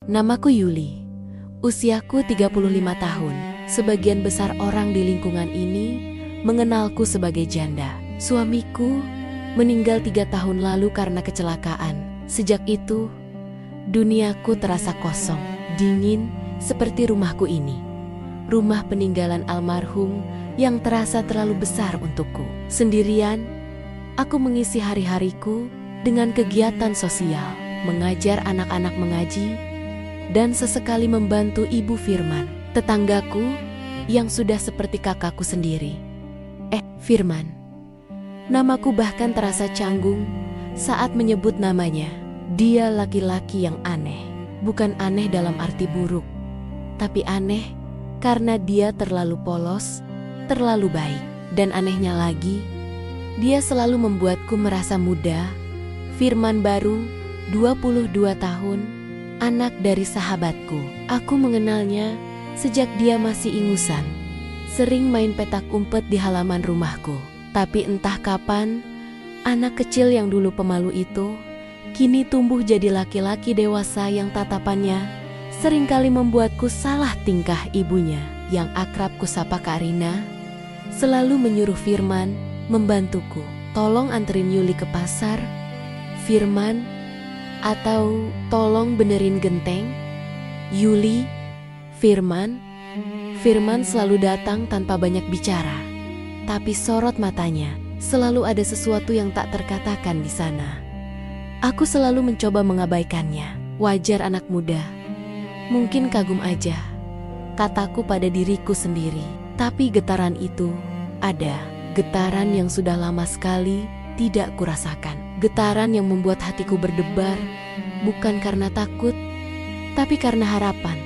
Namaku Yuli. Usiaku 35 tahun. Sebagian besar orang di lingkungan ini mengenalku sebagai janda. Suamiku meninggal 3 tahun lalu karena kecelakaan. Sejak itu, duniaku terasa kosong, dingin seperti rumahku ini. Rumah peninggalan almarhum yang terasa terlalu besar untukku. Sendirian, aku mengisi hari-hariku dengan kegiatan sosial, mengajar anak-anak mengaji, dan sesekali membantu Ibu Firman, tetanggaku yang sudah seperti kakakku sendiri. Firman. Namaku bahkan terasa canggung saat menyebut namanya. Dia laki-laki yang aneh. Bukan aneh dalam arti buruk, tapi aneh karena dia terlalu polos, terlalu baik. Dan anehnya lagi, dia selalu membuatku merasa muda. Firman baru, 22 tahun, anak dari sahabatku. Aku mengenalnya sejak dia masih ingusan. Sering main petak umpet di halaman rumahku. Tapi entah kapan, anak kecil yang dulu pemalu itu kini tumbuh jadi laki-laki dewasa yang tatapannya seringkali membuatku salah tingkah. Ibunya yang akrab kusapa Kak Rina selalu menyuruh Firman membantuku. Tolong anterin Yuli ke pasar, Firman, atau tolong benerin genteng. Yuli, Firman. Firman selalu datang tanpa banyak bicara, tapi sorot matanya selalu ada sesuatu yang tak terkatakan di sana. Aku selalu mencoba mengabaikannya. Wajar anak muda. Mungkin kagum aja, kataku pada diriku sendiri. Tapi getaran itu ada. Getaran yang sudah lama sekali tidak kurasakan. Getaran yang membuat hatiku berdebar, bukan karena takut, tapi karena harapan.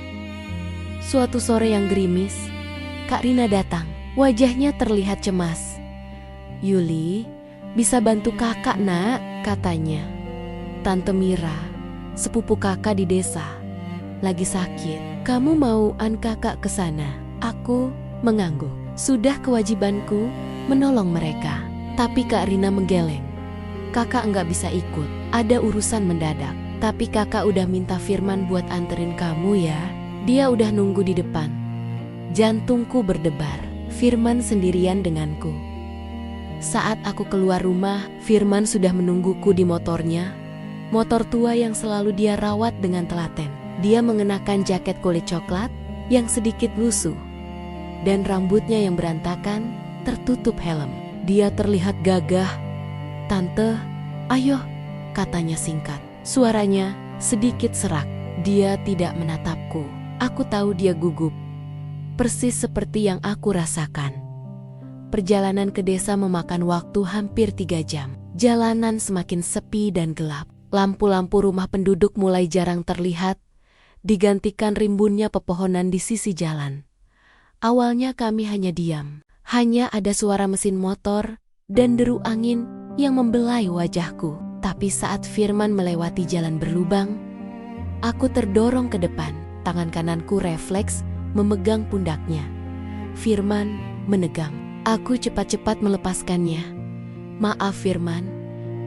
Suatu sore yang gerimis, Kak Rina datang. Wajahnya terlihat cemas. Yuli, bisa bantu kakak nak, katanya. Tante Mira, sepupu kakak di desa, lagi sakit. Kamu mau kakak ke sana? Aku mengangguk. Sudah kewajibanku menolong mereka. Tapi Kak Rina menggeleng. Kakak nggak bisa ikut, ada urusan mendadak. Tapi kakak udah minta Firman buat anterin kamu ya. Dia udah nunggu di depan. Jantungku berdebar. Firman sendirian denganku. Saat aku keluar rumah, Firman sudah menungguku di motornya. Motor tua yang selalu dia rawat dengan telaten. Dia mengenakan jaket kulit coklat yang sedikit lusuh, dan rambutnya yang berantakan tertutup helm. Dia terlihat gagah. Tante, ayo, katanya singkat. Suaranya sedikit serak. Dia tidak menatapku. Aku tahu dia gugup. Persis seperti yang aku rasakan. Perjalanan ke desa memakan waktu hampir 3 jam. Jalanan semakin sepi dan gelap. Lampu-lampu rumah penduduk mulai jarang terlihat, digantikan rimbunnya pepohonan di sisi jalan. Awalnya kami hanya diam. Hanya ada suara mesin motor dan deru angin yang membelai wajahku. Tapi saat Firman melewati jalan berlubang, aku terdorong ke depan. Tangan kananku refleks memegang pundaknya. Firman menegang. Aku cepat-cepat melepaskannya. Maaf Firman,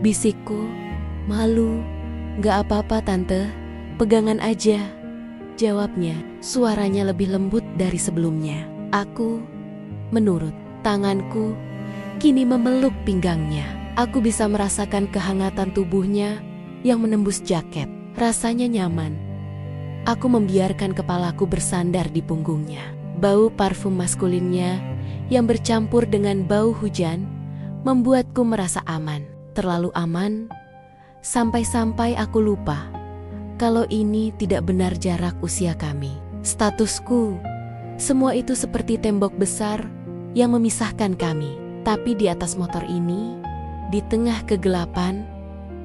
bisikku. Malu. Gak apa-apa tante, pegangan aja, jawabnya. Suaranya lebih lembut dari sebelumnya. Aku menurut. Tanganku kini memeluk pinggangnya. Aku bisa merasakan kehangatan tubuhnya yang menembus jaket. Rasanya nyaman. Aku membiarkan kepalaku bersandar di punggungnya. Bau parfum maskulinnya yang bercampur dengan bau hujan membuatku merasa aman. Terlalu aman, sampai-sampai aku lupa kalau ini tidak benar jarak usia kami. Statusku, semua itu seperti tembok besar yang memisahkan kami. Tapi di atas motor ini, di tengah kegelapan,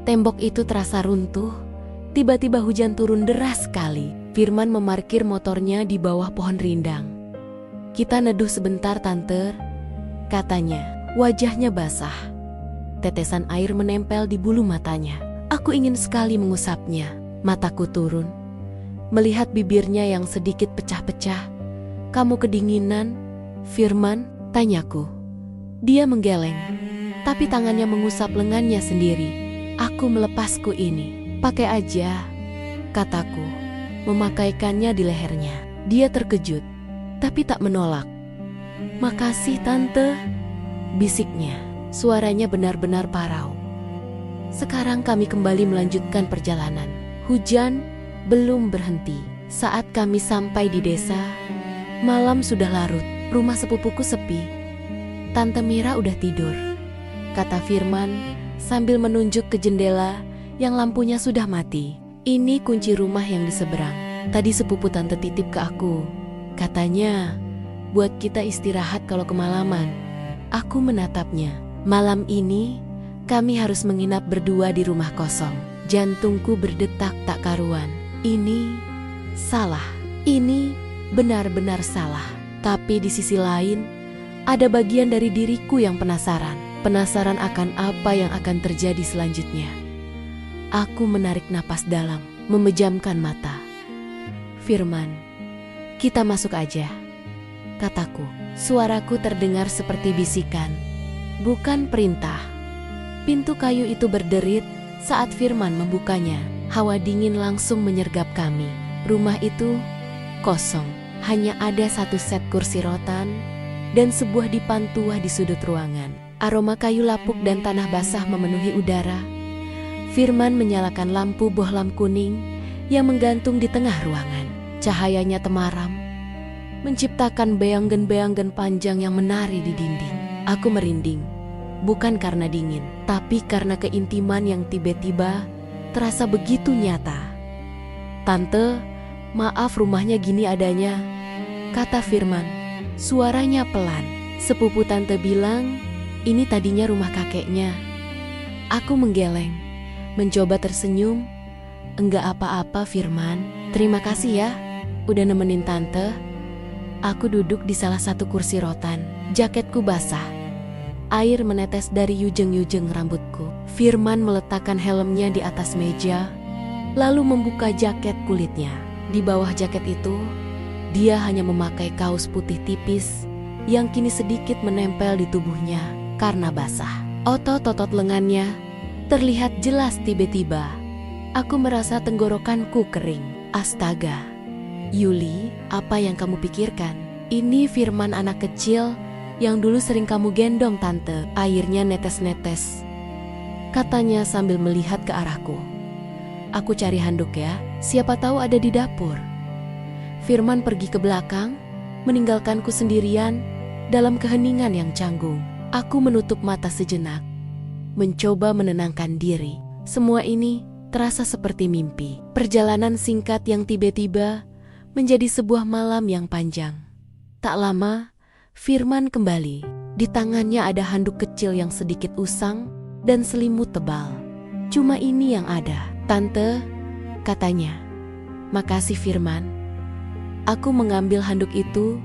tembok itu terasa runtuh. Tiba-tiba hujan turun deras sekali. Firman memarkir motornya di bawah pohon rindang. Kita neduh sebentar tante, katanya. Wajahnya basah. Tetesan air menempel di bulu matanya. Aku ingin sekali mengusapnya. Mataku turun, melihat bibirnya yang sedikit pecah-pecah. Kamu kedinginan, Firman? Tanyaku. Dia menggeleng, tapi tangannya mengusap lengannya sendiri. Aku melepasku ini. Pakai aja, kataku. memakaikannya di lehernya. Dia terkejut, tapi tak menolak. "Makasih, Tante," bisiknya. Suaranya benar-benar parau. Sekarang kami kembali melanjutkan perjalanan. Hujan belum berhenti. Saat kami sampai di desa, malam sudah larut. Rumah sepupuku sepi. "Tante Mira udah tidur," kata Firman sambil menunjuk ke jendela yang lampunya sudah mati. "Ini kunci rumah yang di seberang. Tadi sepupu tante titip ke aku. Katanya, buat kita istirahat kalau kemalaman." Aku menatapnya. Malam ini, kami harus menginap berdua di rumah kosong. Jantungku berdetak tak karuan. Ini salah. Ini benar-benar salah. Tapi di sisi lain, ada bagian dari diriku yang penasaran. Penasaran akan apa yang akan terjadi selanjutnya. Aku menarik napas dalam, memejamkan mata. "Firman, kita masuk aja," kataku. Suaraku terdengar seperti bisikan, bukan perintah. Pintu kayu itu berderit saat Firman membukanya. Hawa dingin langsung menyergap kami. Rumah itu kosong. Hanya ada satu set kursi rotan dan sebuah dipan tua di sudut ruangan. Aroma kayu lapuk dan tanah basah memenuhi udara. Firman menyalakan lampu bohlam kuning yang menggantung di tengah ruangan. Cahayanya temaram, menciptakan beanggen-beanggen panjang yang menari di dinding. Aku merinding, bukan karena dingin, tapi karena keintiman yang tiba-tiba terasa begitu nyata. "Tante, maaf rumahnya gini adanya," kata Firman. Suaranya pelan. "Sepupu tante bilang, ini tadinya rumah kakeknya." Aku menggeleng, mencoba tersenyum. "Enggak apa-apa, Firman. Terima kasih ya, udah nemenin tante." Aku duduk di salah satu kursi rotan. Jaketku basah. Air menetes dari yujeng-yujeng rambutku. Firman meletakkan helmnya di atas meja, lalu membuka jaket kulitnya. Di bawah jaket itu, dia hanya memakai kaos putih tipis yang kini sedikit menempel di tubuhnya karena basah. Otot-otot lengannya terlihat jelas. Tiba-tiba, aku merasa tenggorokanku kering. Astaga. "Yuli, apa yang kamu pikirkan? Ini Firman anak kecil yang dulu sering kamu gendong, Tante." Airnya netes-netes, katanya sambil melihat ke arahku. "Aku cari handuk ya, siapa tahu ada di dapur." Firman pergi ke belakang, meninggalkanku sendirian dalam keheningan yang canggung. Aku menutup mata sejenak, mencoba menenangkan diri. Semua ini terasa seperti mimpi. Perjalanan singkat yang tiba-tiba menjadi sebuah malam yang panjang. Tak lama, Firman kembali. Di tangannya ada handuk kecil yang sedikit usang dan selimut tebal. "Cuma ini yang ada, Tante," katanya. "Makasih, Firman." Aku mengambil handuk itu,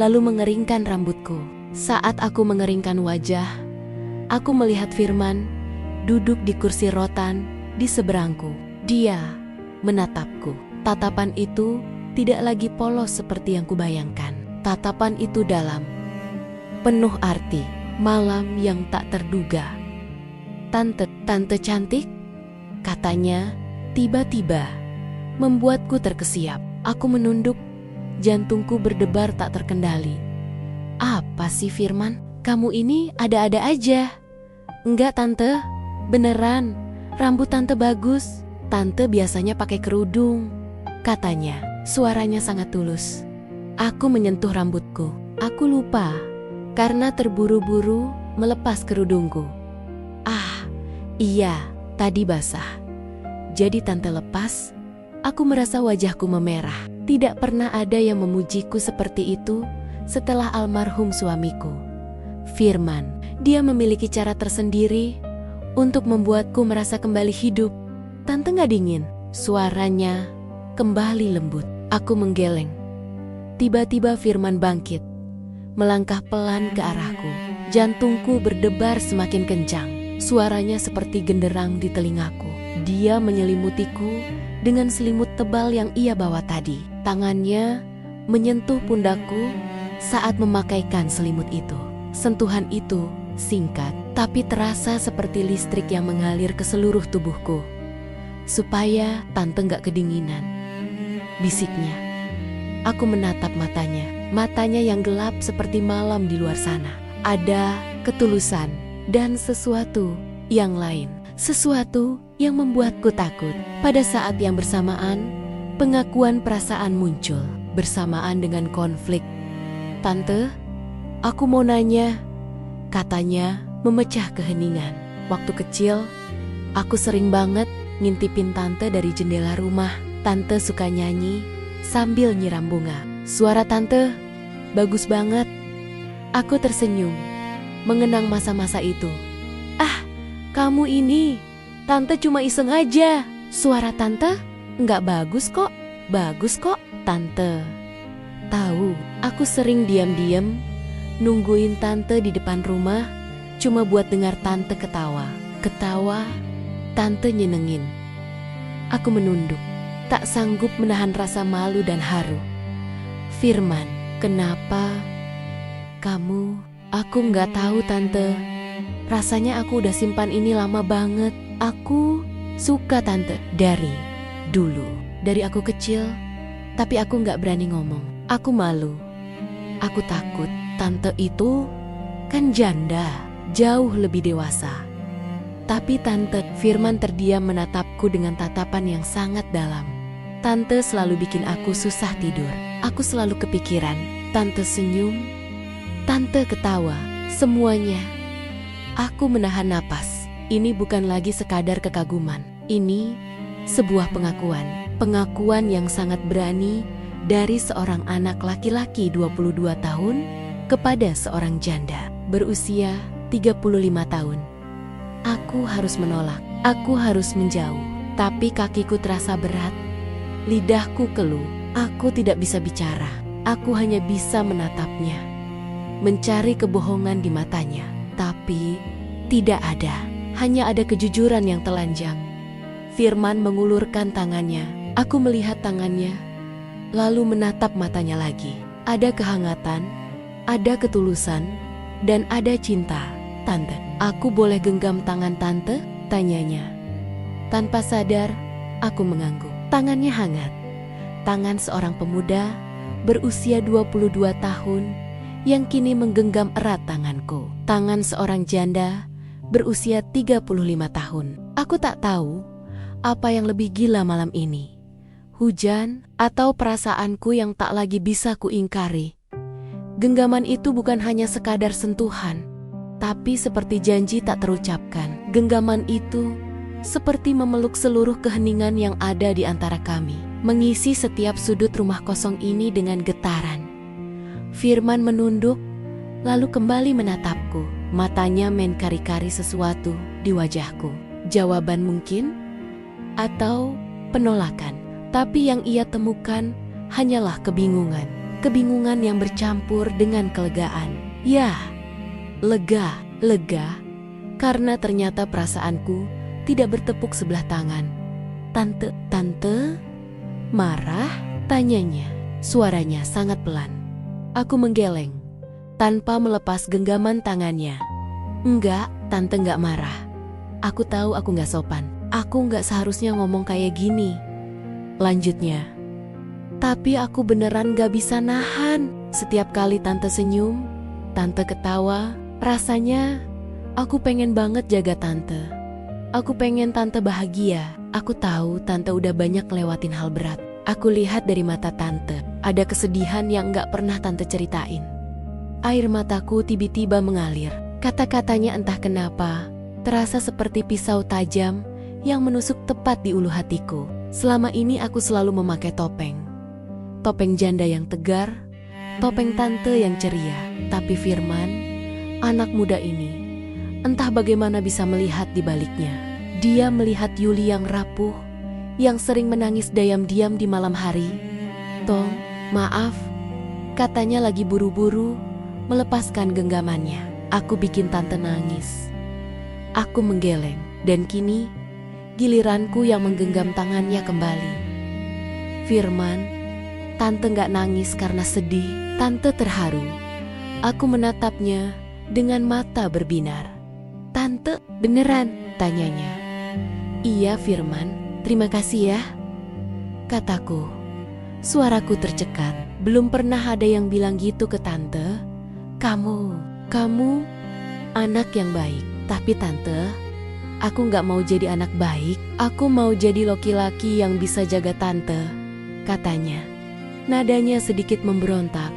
lalu mengeringkan rambutku. Saat aku mengeringkan wajah, aku melihat Firman duduk di kursi rotan di seberangku. Dia menatapku. Tatapan itu tidak lagi polos seperti yang kubayangkan. Tatapan itu dalam, penuh arti. Malam yang tak terduga. Tante cantik," katanya tiba-tiba, membuatku terkesiap. Aku menunduk, jantungku berdebar tak terkendali. "Apa sih, Firman? Kamu ini ada-ada aja." "Enggak, Tante. Beneran. Rambut Tante bagus. Tante biasanya pakai kerudung," katanya. Suaranya sangat tulus. Aku menyentuh rambutku. Aku lupa karena terburu-buru melepas kerudungku. "Ah, iya, tadi basah." Jadi Tante lepas. Aku merasa wajahku memerah. Tidak pernah ada yang memujiku seperti itu setelah almarhum suamiku, Firman. Dia memiliki cara tersendiri untuk membuatku merasa kembali hidup. "Tante gak dingin?" Suaranya kembali lembut. Aku menggeleng. Tiba-tiba Firman bangkit, melangkah pelan ke arahku. Jantungku berdebar semakin kencang. Suaranya seperti genderang di telingaku. Dia menyelimutiku dengan selimut tebal yang ia bawa tadi. Tangannya menyentuh pundakku saat memakaikan selimut itu. Sentuhan itu singkat, tapi terasa seperti listrik yang mengalir ke seluruh tubuhku, supaya Tante gak kedinginan. bisiknya. Aku menatap matanya. Matanya yang gelap seperti malam di luar sana. Ada ketulusan dan sesuatu yang lain. Sesuatu yang membuatku takut. Pada saat yang bersamaan, pengakuan perasaan muncul bersamaan dengan konflik. "Tante, aku mau nanya," katanya memecah keheningan. "Waktu kecil, aku sering banget ngintipin tante dari jendela rumah. Tante suka nyanyi sambil nyiram bunga. Suara tante bagus banget." Aku tersenyum, mengenang masa-masa itu. "Ah, kamu ini, tante cuma iseng aja." "Suara tante nggak bagus kok." "Bagus kok, tante." Tahu, aku sering diam-diam nungguin tante di depan rumah, cuma buat dengar tante ketawa. Ketawa, tante nyenengin. Aku menunduk, tak sanggup menahan rasa malu dan haru. "Firman, kenapa kamu?" "Aku nggak tahu tante. Rasanya aku udah simpan ini lama banget. Aku suka tante dari dulu. Dari aku kecil, tapi aku nggak berani ngomong. Aku malu. Aku takut. Tante itu kan janda, jauh lebih dewasa." "Tapi tante," Firman terdiam menatapku dengan tatapan yang sangat dalam. "Tante selalu bikin aku susah tidur. Aku selalu kepikiran." Tante senyum, tante ketawa, semuanya. Aku menahan napas. Ini bukan lagi sekadar kekaguman. Ini sebuah pengakuan. Pengakuan yang sangat berani dari seorang anak laki-laki 22 tahun kepada seorang janda berusia 35 tahun. Aku harus menolak. Aku harus menjauh. Tapi kakiku terasa berat. Lidahku keluh. Aku tidak bisa bicara. Aku hanya bisa menatapnya, mencari kebohongan di matanya. Tapi tidak ada. Hanya ada kejujuran yang telanjang. Firman mengulurkan tangannya. Aku melihat tangannya, lalu menatap matanya lagi. Ada kehangatan, ada ketulusan, dan ada cinta. "Tante, aku boleh genggam tangan tante?" tanyanya. Tanpa sadar, aku mengangguk. Tangannya hangat. Tangan seorang pemuda berusia 22 tahun yang kini menggenggam erat tanganku. Tangan seorang janda berusia 35 tahun. Aku tak tahu apa yang lebih gila malam ini. Hujan atau perasaanku yang tak lagi bisa kuingkari. Genggaman itu bukan hanya sekadar sentuhan, tapi seperti janji tak terucapkan. Genggaman itu seperti memeluk seluruh keheningan yang ada di antara kami, mengisi setiap sudut rumah kosong ini dengan getaran. Firman menunduk, lalu kembali menatapku. Matanya main kari-kari sesuatu di wajahku. Jawaban mungkin, atau penolakan. Tapi yang ia temukan hanyalah kebingungan. Kebingungan yang bercampur dengan kelegaan. Ya, lega, karena ternyata perasaanku tidak bertepuk sebelah tangan. Tante, marah?" tanyanya. Suaranya sangat pelan. Aku menggeleng, tanpa melepas genggaman tangannya. "Enggak, tante enggak marah. Aku tahu aku enggak sopan. Aku enggak seharusnya ngomong kayak gini," lanjutnya. "Tapi aku beneran gak bisa nahan. Setiap kali tante senyum, tante ketawa, rasanya aku pengen banget jaga tante. Aku pengen tante bahagia. Aku tahu tante udah banyak ngelewatin hal berat. Aku lihat dari mata tante, ada kesedihan yang gak pernah tante ceritain." Air mataku tiba-tiba mengalir. Kata-katanya entah kenapa terasa seperti pisau tajam yang menusuk tepat di ulu hatiku. Selama ini aku selalu memakai topeng. Topeng janda yang tegar, topeng tante yang ceria. Tapi Firman, anak muda ini, entah bagaimana bisa melihat di baliknya. Dia melihat Yuli yang rapuh, yang sering menangis diam-diam di malam hari. "Tong, maaf," katanya lagi buru-buru melepaskan genggamannya. Aku bikin tante nangis. Aku menggeleng, dan kini giliranku yang menggenggam tangannya kembali. "Firman, tante gak nangis karena sedih, tante terharu." Aku menatapnya dengan mata berbinar. "Tante, beneran?" tanyanya. "Iya Firman, terima kasih ya," kataku. Suaraku tercekat. Belum pernah ada yang bilang gitu ke Tante. Kamu anak yang baik. Tapi Tante, aku gak mau jadi anak baik. Aku mau jadi laki-laki yang bisa jaga Tante, katanya. Nadanya sedikit memberontak.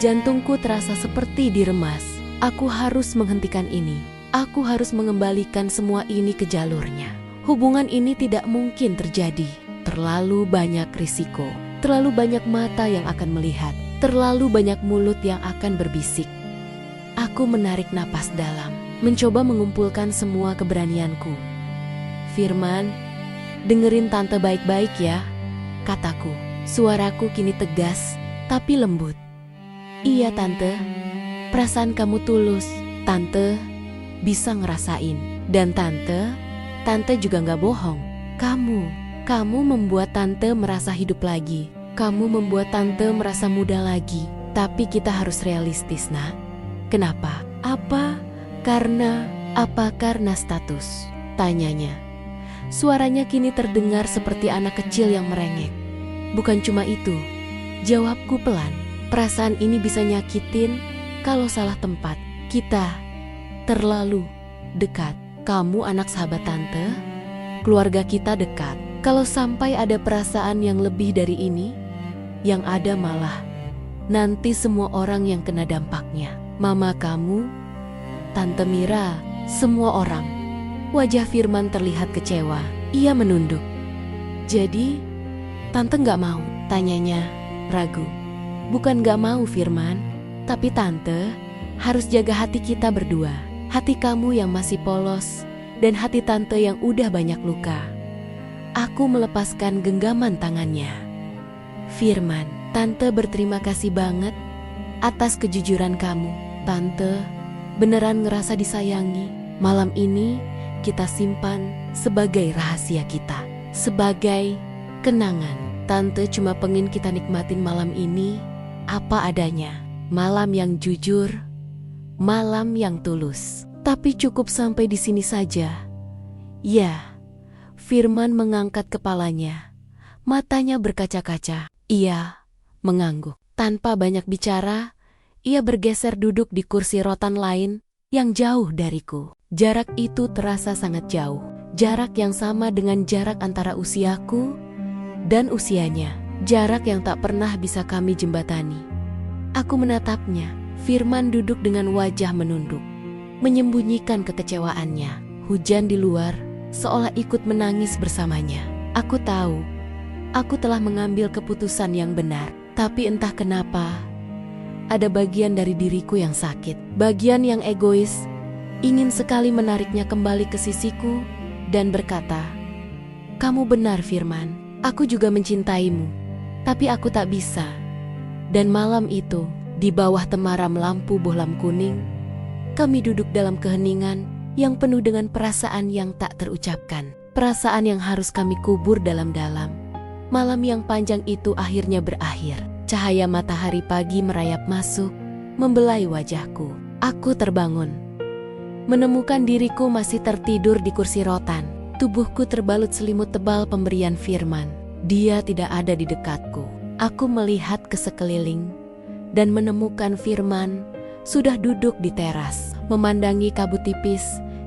Jantungku terasa seperti diremas. Aku harus menghentikan ini. Aku harus mengembalikan semua ini ke jalurnya. Hubungan ini tidak mungkin terjadi. Terlalu banyak risiko. Terlalu banyak mata yang akan melihat. Terlalu banyak mulut yang akan berbisik. Aku menarik napas dalam, mencoba mengumpulkan semua keberanianku. Firman, dengerin Tante baik-baik ya, kataku. Suaraku kini tegas, tapi lembut. Iya Tante, perasaan kamu tulus. Tante bisa ngerasain. Dan Tante juga gak bohong. Kamu membuat Tante merasa hidup lagi. Kamu membuat Tante merasa muda lagi. Tapi kita harus realistis, nak. Kenapa? Apa karena status? Tanyanya. Suaranya kini terdengar seperti anak kecil yang merengek. Bukan cuma itu, jawabku pelan. Perasaan ini bisa nyakitin kalau salah tempat. Kita terlalu dekat. Kamu anak sahabat Tante, keluarga kita dekat. Kalau sampai ada perasaan yang lebih dari ini, yang ada malah nanti semua orang yang kena dampaknya. Mama kamu, Tante Mira, semua orang. Wajah Firman terlihat kecewa. Ia menunduk. Jadi, Tante gak mau? Tanyanya ragu. Bukan gak mau Firman, tapi Tante harus jaga hati kita berdua. Hati kamu yang masih polos dan hati Tante yang udah banyak luka. Aku melepaskan genggaman tangannya. Firman, Tante berterima kasih banget atas kejujuran kamu. Tante beneran ngerasa disayangi. Malam ini kita simpan sebagai rahasia kita, sebagai kenangan. Tante cuma pengen kita nikmatin malam ini apa adanya. Malam yang jujur, malam yang tulus. Tapi cukup sampai di sini saja. Ya, Firman mengangkat kepalanya. Matanya berkaca-kaca. Ia mengangguk. Tanpa banyak bicara, ia bergeser duduk di kursi rotan lain yang jauh dariku. Jarak itu terasa sangat jauh. Jarak yang sama dengan jarak antara usiaku dan usianya. Jarak yang tak pernah bisa kami jembatani. Aku menatapnya. Firman duduk dengan wajah menunduk, menyembunyikan kekecewaannya. Hujan di luar seolah ikut menangis bersamanya. Aku tahu, aku telah mengambil keputusan yang benar. Tapi entah kenapa, ada bagian dari diriku yang sakit. Bagian yang egois, ingin sekali menariknya kembali ke sisiku dan berkata, "Kamu benar Firman, aku juga mencintaimu. Tapi aku tak bisa." Dan malam itu, di bawah temaram lampu bohlam kuning, kami duduk dalam keheningan yang penuh dengan perasaan yang tak terucapkan. Perasaan yang harus kami kubur dalam-dalam. Malam yang panjang itu akhirnya berakhir. Cahaya matahari pagi merayap masuk, membelai wajahku. Aku terbangun, menemukan diriku masih tertidur di kursi rotan. Tubuhku terbalut selimut tebal pemberian Firman. Dia tidak ada di dekatku. Aku melihat ke sekeliling dan menemukan Firman sudah duduk di teras, memandangi kabut tipis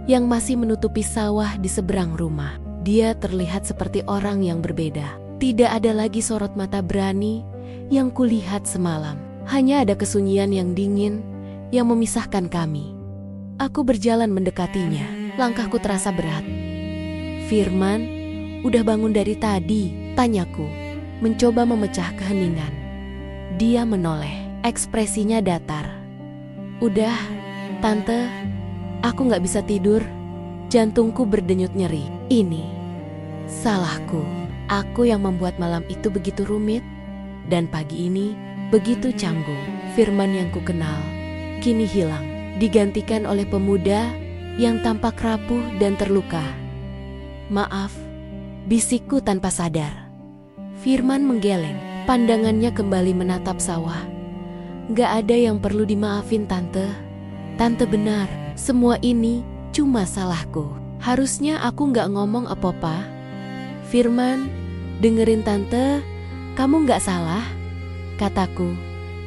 yang masih menutupi sawah di seberang rumah. Dia terlihat seperti orang yang berbeda. Tidak ada lagi sorot mata berani yang kulihat semalam. Hanya ada kesunyian yang dingin yang memisahkan kami. Aku berjalan mendekatinya. Langkahku terasa berat. "Firman, udah bangun dari tadi?" tanyaku, mencoba memecah keheningan. Dia menoleh. Ekspresinya datar. "Udah, Tante, aku gak bisa tidur. Jantungku berdenyut nyeri. Ini salahku. Aku yang membuat malam itu begitu rumit dan pagi ini begitu canggung." Firman yang kukenal kini hilang, digantikan oleh pemuda yang tampak rapuh dan terluka. "Maaf," bisikku tanpa sadar. Firman menggeleng, pandangannya kembali menatap sawah. "Gak ada yang perlu dimaafin Tante. Tante benar, semua ini cuma salahku. Harusnya aku gak ngomong apa-apa." "Firman, dengerin Tante. Kamu nggak salah, kataku.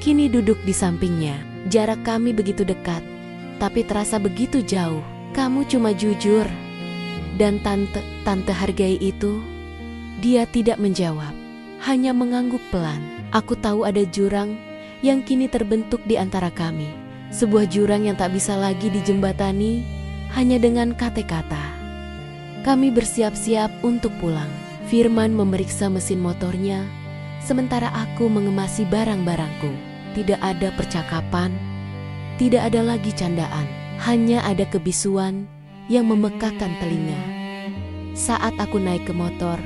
Kini duduk di sampingnya. Jarak kami begitu dekat, tapi terasa begitu jauh. Kamu cuma jujur. Dan tante hargai itu. Dia tidak menjawab, hanya mengangguk pelan. Aku tahu ada jurang yang kini terbentuk di antara kami. Sebuah jurang yang tak bisa lagi dijembatani hanya dengan kata-kata. Kami bersiap-siap untuk pulang. Firman memeriksa mesin motornya, sementara aku mengemasi barang-barangku. Tidak ada percakapan, tidak ada lagi candaan, hanya ada kebisuan yang memekakan telinga. Saat aku naik ke motor,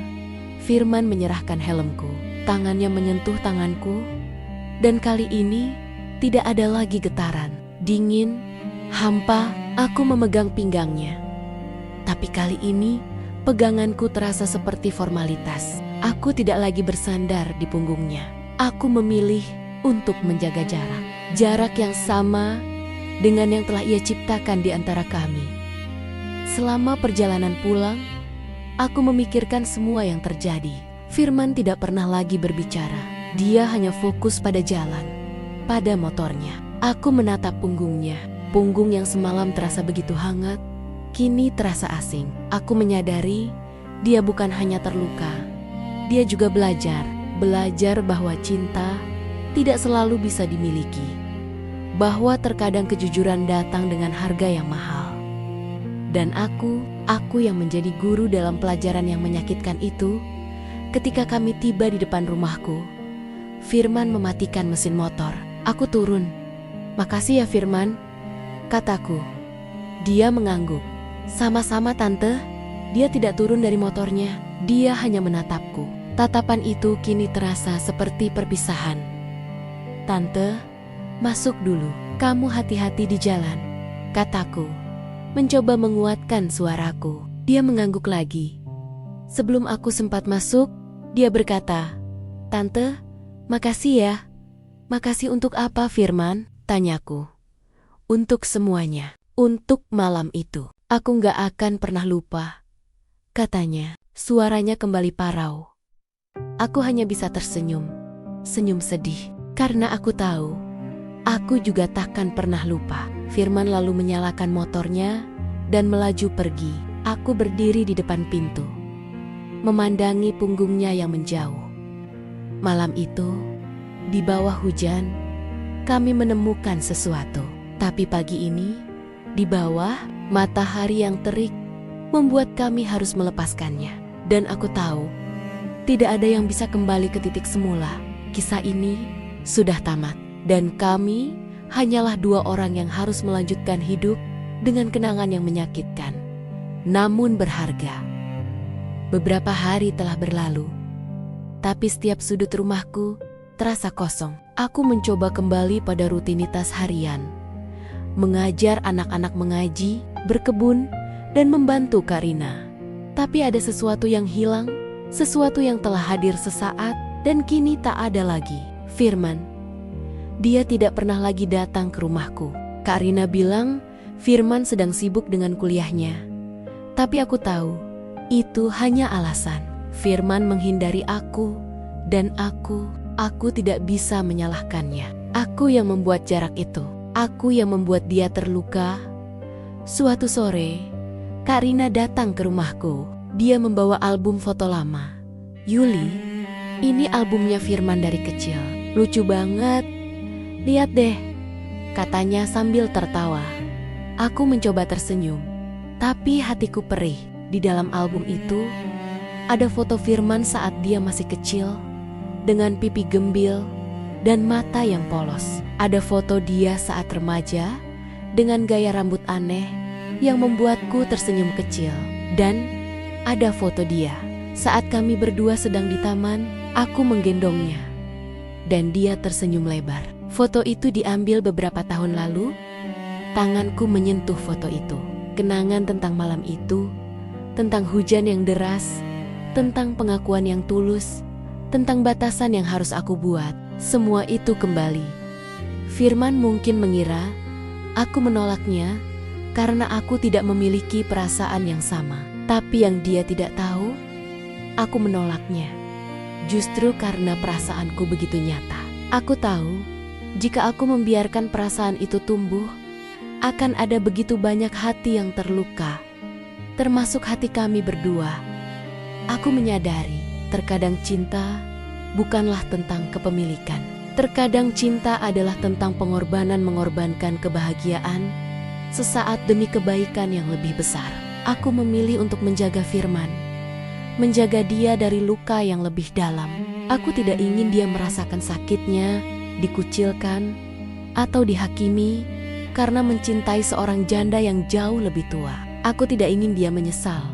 Firman menyerahkan helmku. Tangannya menyentuh tanganku, dan kali ini tidak ada lagi getaran. Dingin, hampa, aku memegang pinggangnya. Tapi kali ini, peganganku terasa seperti formalitas. Aku tidak lagi bersandar di punggungnya. Aku memilih untuk menjaga jarak. Jarak yang sama dengan yang telah ia ciptakan di antara kami. Selama perjalanan pulang, aku memikirkan semua yang terjadi. Firman tidak pernah lagi berbicara. Dia hanya fokus pada jalan, pada motornya. Aku menatap punggungnya. Punggung yang semalam terasa begitu hangat, kini terasa asing. Aku menyadari dia bukan hanya terluka. Dia juga belajar bahwa cinta tidak selalu bisa dimiliki. Bahwa terkadang kejujuran datang dengan harga yang mahal. Dan aku yang menjadi guru dalam pelajaran yang menyakitkan itu. Ketika kami tiba di depan rumahku, Firman mematikan mesin motor. Aku turun. Makasih ya Firman, kataku. Dia mengangguk. Sama-sama tante. Dia tidak turun dari motornya. Dia hanya menatapku. Tatapan itu kini terasa seperti perpisahan. Tante, masuk dulu. Kamu hati-hati di jalan, kataku. Mencoba menguatkan suaraku. Dia mengangguk lagi. Sebelum aku sempat masuk, dia berkata, "Tante, makasih ya." "Makasih untuk apa, Firman?" tanyaku. "Untuk semuanya. Untuk malam itu. Aku gak akan pernah lupa," katanya. Suaranya kembali parau. Aku hanya bisa tersenyum. Senyum sedih. Karena aku tahu, aku juga takkan pernah lupa. Firman lalu menyalakan motornya dan melaju pergi. Aku berdiri di depan pintu, memandangi punggungnya yang menjauh. Malam itu, di bawah hujan, kami menemukan sesuatu. Tapi pagi ini, di bawah matahari yang terik, membuat kami harus melepaskannya. Dan aku tahu, tidak ada yang bisa kembali ke titik semula. Kisah ini sudah tamat. Dan kami hanyalah dua orang yang harus melanjutkan hidup dengan kenangan yang menyakitkan, namun berharga. Beberapa hari telah berlalu, tapi setiap sudut rumahku terasa kosong. Aku mencoba kembali pada rutinitas harian, mengajar anak-anak mengaji, berkebun, dan membantu Karina. Tapi ada sesuatu yang hilang, sesuatu yang telah hadir sesaat dan kini tak ada lagi. Firman. Dia tidak pernah lagi datang ke rumahku. Karina bilang Firman sedang sibuk dengan kuliahnya. Tapi aku tahu, itu hanya alasan. Firman menghindari aku, dan aku tidak bisa menyalahkannya. Aku yang membuat jarak itu. Aku yang membuat dia terluka. Suatu sore, Karina datang ke rumahku. Dia membawa album foto lama. "Yuli, ini albumnya Firman dari kecil. Lucu banget. Lihat deh," katanya sambil tertawa. Aku mencoba tersenyum, tapi hatiku perih. Di dalam album itu, ada foto Firman saat dia masih kecil, dengan pipi gembil dan mata yang polos. Ada foto dia saat remaja, dengan gaya rambut aneh yang membuatku tersenyum kecil. Dan ada foto dia saat kami berdua sedang di taman, aku menggendongnya. Dan dia tersenyum lebar. Foto itu diambil beberapa tahun lalu. Tanganku menyentuh foto itu. Kenangan tentang malam itu, tentang hujan yang deras, tentang pengakuan yang tulus, tentang batasan yang harus aku buat. Semua itu kembali. Firman mungkin mengira aku menolaknya karena aku tidak memiliki perasaan yang sama. Tapi yang dia tidak tahu, aku menolaknya Justru karena perasaanku begitu nyata. Aku tahu, jika aku membiarkan perasaan itu tumbuh, akan ada begitu banyak hati yang terluka, termasuk hati kami berdua. Aku menyadari, terkadang cinta bukanlah tentang kepemilikan. Terkadang cinta adalah tentang pengorbanan mengorbankan kebahagiaan sesaat demi kebaikan yang lebih besar. Aku memilih untuk menjaga Firman, menjaga dia dari luka yang lebih dalam. Aku tidak ingin dia merasakan sakitnya, dikucilkan, atau dihakimi karena mencintai seorang janda yang jauh lebih tua. Aku tidak ingin dia menyesal.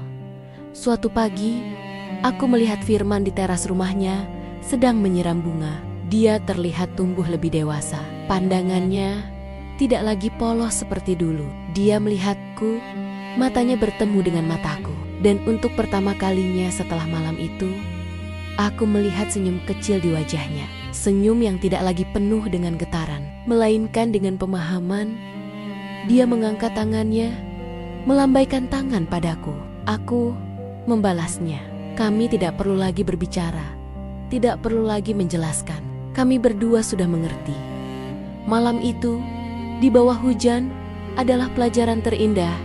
Suatu pagi, aku melihat Firman di teras rumahnya sedang menyiram bunga. Dia terlihat tumbuh lebih dewasa. Pandangannya tidak lagi polos seperti dulu. Dia melihatku, matanya bertemu dengan mataku. Dan untuk pertama kalinya setelah malam itu, aku melihat senyum kecil di wajahnya. Senyum yang tidak lagi penuh dengan getaran, melainkan dengan pemahaman. Dia mengangkat tangannya, melambaikan tangan padaku. Aku membalasnya. Kami tidak perlu lagi berbicara, tidak perlu lagi menjelaskan. Kami berdua sudah mengerti. Malam itu, di bawah hujan, adalah pelajaran terindah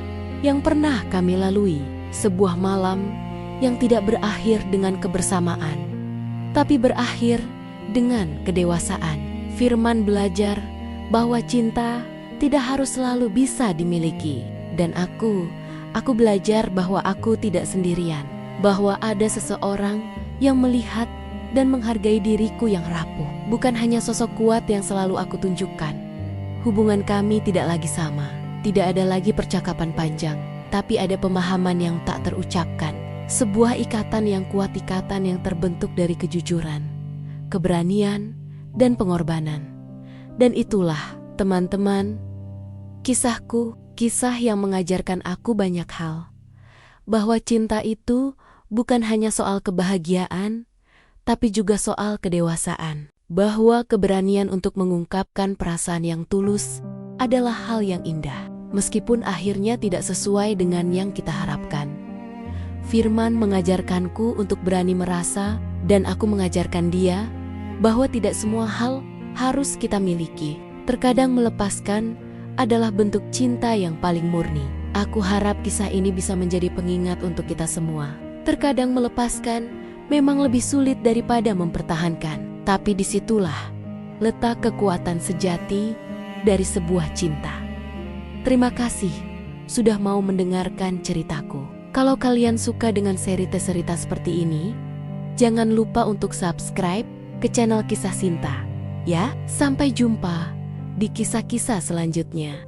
yang pernah kami lalui. Sebuah malam yang tidak berakhir dengan kebersamaan, tapi berakhir dengan kedewasaan. Firman belajar bahwa cinta tidak harus selalu bisa dimiliki. Dan aku belajar bahwa aku tidak sendirian. Bahwa ada seseorang yang melihat dan menghargai diriku yang rapuh. Bukan hanya sosok kuat yang selalu aku tunjukkan. Hubungan kami tidak lagi sama. Tidak ada lagi percakapan panjang, tapi ada pemahaman yang tak terucapkan. Sebuah ikatan yang kuat, ikatan yang terbentuk dari kejujuran, keberanian, dan pengorbanan. Dan itulah, teman-teman, kisahku, kisah yang mengajarkan aku banyak hal. Bahwa cinta itu bukan hanya soal kebahagiaan, tapi juga soal kedewasaan. Bahwa keberanian untuk mengungkapkan perasaan yang tulus adalah hal yang indah, meskipun akhirnya tidak sesuai dengan yang kita harapkan. Firman mengajarkanku untuk berani merasa, dan aku mengajarkan dia bahwa tidak semua hal harus kita miliki. Terkadang melepaskan adalah bentuk cinta yang paling murni. Aku harap kisah ini bisa menjadi pengingat untuk kita semua. Terkadang melepaskan memang lebih sulit daripada mempertahankan. Tapi disitulah letak kekuatan sejati dari sebuah cinta. Terima kasih sudah mau mendengarkan ceritaku. Kalau kalian suka dengan seri cerita seperti ini, jangan lupa untuk subscribe ke channel Kisah Sinta. Ya, sampai jumpa di kisah-kisah selanjutnya.